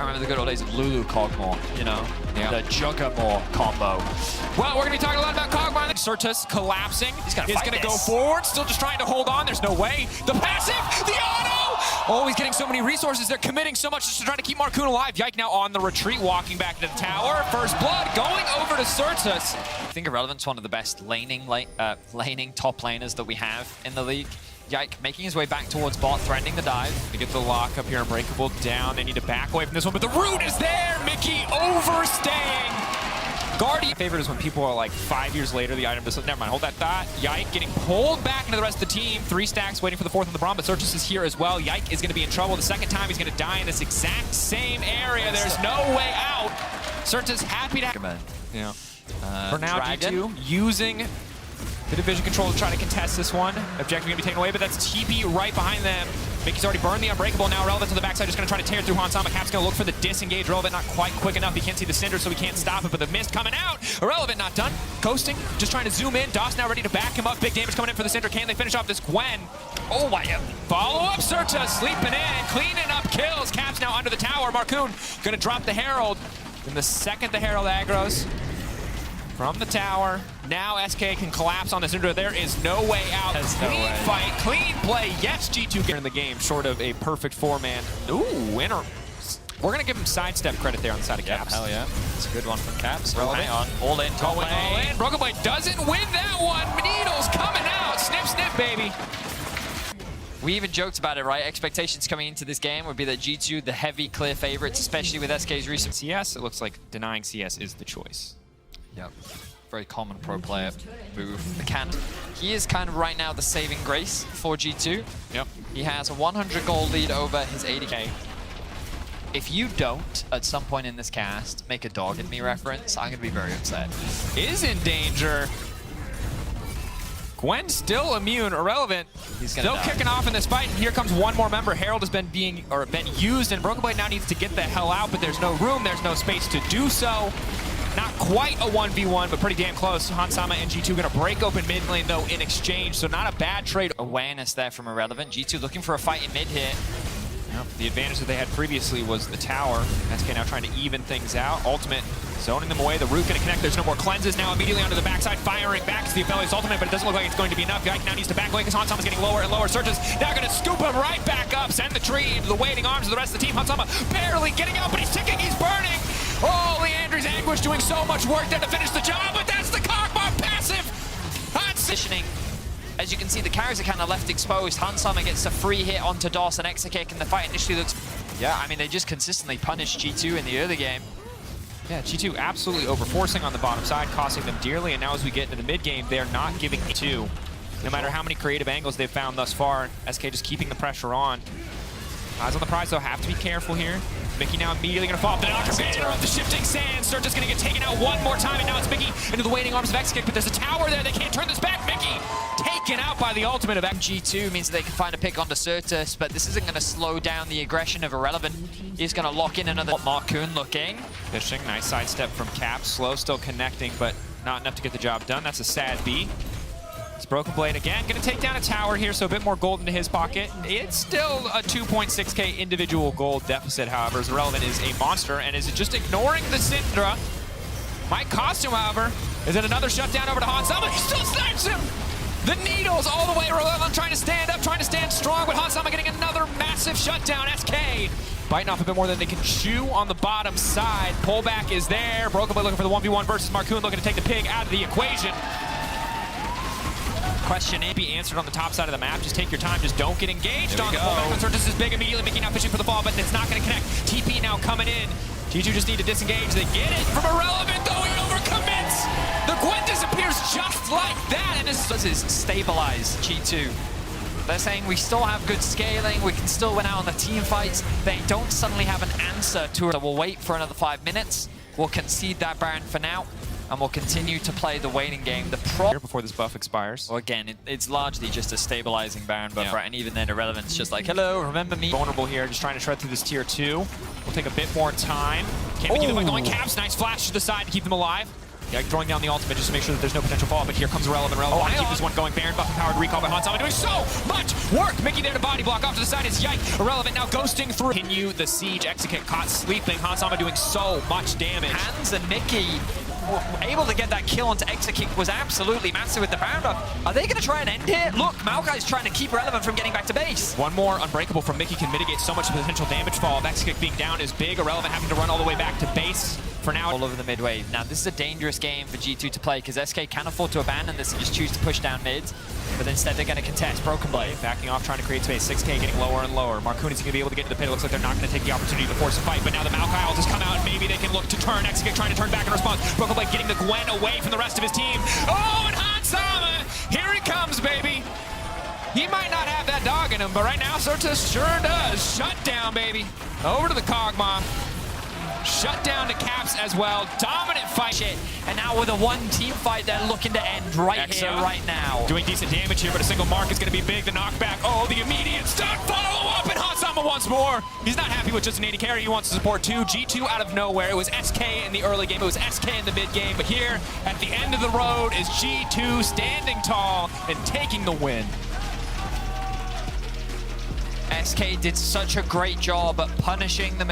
remember the good old days of Lulu Cogmore, you know? Yeah. The Juggermore combo. Well, we're going to be talking a lot about Cogmore. Certus collapsing. He's going to go forward, still just trying to hold on. There's no way. The passive, the auto! Oh, he's getting so many resources. They're committing so much just to try to keep Marcoon alive. Yike now on the retreat, walking back to the tower. First blood going over to Certus. I think Irrelevant's one of the best laning top laners that we have in the league. Yike making his way back towards bot, threatening the dive. To get the lock up here, Unbreakable down. They need to back away from this one, but the root is there! Mickey overstaying! Guardian. My favorite is when people are like 5 years later, the item just, never mind, hold that thought. Yike getting pulled back into the rest of the team. 3 stacks waiting for the 4th on the Braum, but Certus is here as well. Yike is going to be in trouble. The second time he's going to die in this exact same area. There's no way out. Certus happy to have. Yeah. For now, G2 using the division control to try to contest this one. Objective going to be taken away, but that's TP right behind them. Mickey's already burned the Unbreakable. Now Irrelevant to the backside, just going to try to tear through Hansama. Cap's going to look for the disengage. Irrelevant not quite quick enough. He can't see the Cinder, so he can't stop it, but the mist coming out. Irrelevant not done. Coasting, just trying to zoom in. Doss now ready to back him up. Big damage coming in for the Cinder. Can they finish off this Gwen? Oh my God. Follow up, Certus sleeping in, cleaning up kills. Cap's now under the tower. Marcoon going to drop the Herald. In the second the Herald aggros from the tower. Now SK can collapse on the Cinder. There is no way out. Clean fight, clean play. Yes, G2 in the game, short of a perfect 4-man. Ooh, winner. We're going to give him sidestep credit there on the side of Caps. Hell yeah. It's a good one from Caps. Hang on. All in, top lane. All in. Broken Blade doesn't win that one. Needles coming out. Snip, snip, baby. We even joked about it, right? Expectations coming into this game would be that G2, the heavy, clear favorites, especially with SK's recent CS. It looks like denying CS is the choice. Yep. Very common pro player move. The Cant. He is kind of right now the saving grace for G2. Yep. He has a 100 goal lead over his 80k. If you don't, at some point in this cast, make a dog in me reference, I'm going to be very upset. Is in danger. Gwen still immune, Irrelevant. He's still kicking off in this fight, and here comes one more member. Herald has been used, and Broken Blade now needs to get the hell out, but there's no room, there's no space to do so. Not quite a 1v1, but pretty damn close. Hansama and G2 going to break open mid lane, though, in exchange, so not a bad trade. Awareness there from Irrelevant. G2 looking for a fight in mid here. Yep. The advantage that they had previously was the tower. SK now trying to even things out. Ultimate zoning them away. The root going to connect. There's no more cleanses. Now immediately onto the backside, firing back to the Aphelios ultimate, but it doesn't look like it's going to be enough. Yike now needs to back away because Hansama's getting lower and lower. Certus now going to scoop him right back up. Send the tree into the waiting arms of the rest of the team. Hansama barely getting out, but he's ticking. He's burning. Oh, Leandri's Anguish doing so much work there to finish the job, but that's the Cogmore passive. Positioning. As you can see, the carries are kind of left exposed. Hansama gets a free hit onto Doss and Exakick, and the fight initially looks... Yeah, I mean, they just consistently punished G2 in the early game. Yeah, G2 absolutely overforcing on the bottom side, costing them dearly, and now as we get into the mid game, they're not giving G2. No matter how many creative angles they've found thus far, SK just keeping the pressure on. Eyes on the prize, though, have to be careful here. Mickey now immediately going to fall off the Doctor Banner of the shifting sand. Certus going to get taken out one more time, and now it's Mickey into the waiting arms of Exakick, but there's a tower there. They can't turn this back. Mickey taken out by the ultimate of G2 means they can find a pick onto Certus, but this isn't going to slow down the aggression of Irrelevant. He's going to lock in another Marcoon looking. Fishing, nice sidestep from Cap. Slow still connecting, but not enough to get the job done. That's a sad B. It's Broken Blade again, going to take down a tower here, so a bit more gold into his pocket. It's still a 2.6k individual gold deficit, however, as Irrelevant is a monster, and is just ignoring the Syndra. Might cost him, however. Is it another shutdown over to Hansama? He still snipes him! The Needles all the way, Irrelevant trying to stand up, trying to stand strong, but Hansama getting another massive shutdown. SK biting off a bit more than they can chew on the bottom side. Pullback is there. Broken Blade looking for the 1v1 versus Marcoon, looking to take the pig out of the equation. Question A, be answered on the top side of the map. Just take your time. Just don't get engaged on the pullback. Certus is big immediately. Mickey now fishing for the ball, but it's not going to connect. TP now coming in. G2 just need to disengage. They get it from Irrelevant, though he overcommits. The Gwen disappears just like that, and this is stabilize G2. They're saying we still have good scaling, we can still win out on the team fights. They don't suddenly have an answer to it. So we'll wait for another 5 minutes. We'll concede that Baron for now, and we'll continue to play the waiting game. Before this buff expires. Well, again, it's largely just a stabilizing Baron buff, right? And even then, Irrelevant's just like, hello, remember me? Vulnerable here, just trying to shred through this tier 2. We'll take a bit more time. Can't be keeping them going. Caps, nice flash to the side to keep them alive. Yeah, throwing down the ultimate just to make sure that there's no potential fall, but here comes Irrelevant. Want to keep this one going. Baron buff and powered recall by Hansama doing so much work. Mickey there to body block off to the side is Yike. Irrelevant now ghosting through. Continue the siege. Execute caught sleeping. Hansama doing so much damage. Hands and Mickey able to get that kill onto Exekick was absolutely massive with the Baron buff. Are they going to try and end here? Look, Maokai's trying to keep Relevant from getting back to base. One more Unbreakable from Mickey can mitigate so much potential damage fall. Exekick being down is big. Irrelevant having to run all the way back to base. For now, all over the mid wave. Now, this is a dangerous game for G2 to play because SK can afford to abandon this and just choose to push down mids, but instead they're going to contest. Broken Blade backing off, trying to create space. 6K getting lower and lower. Marcoon is going to be able to get to the pit. It looks like they're not going to take the opportunity to force a fight, but now the Maokai ult has come out and maybe they can look to turn. Exekick trying to turn back in response. Broken Blade getting the Gwen away from the rest of his team. Oh, and Hansama! Here he comes, baby! He might not have that dog in him, but right now, Surtus sure does. Shut down, baby. Over to the Kog'Maw. Shut down to Caps as well. Dominant fight. And now with a one-team fight, they're looking to end right here, right now. Doing decent damage here, but a single mark is going to be big. The knockback. Oh, the immediate stun. Follow up, and Hansama once more. He's not happy with just an AD carry. He wants to support too. G2 out of nowhere. It was SK in the early game. It was SK in the mid game. But here, at the end of the road, is G2 standing tall and taking the win. SK did such a great job at punishing the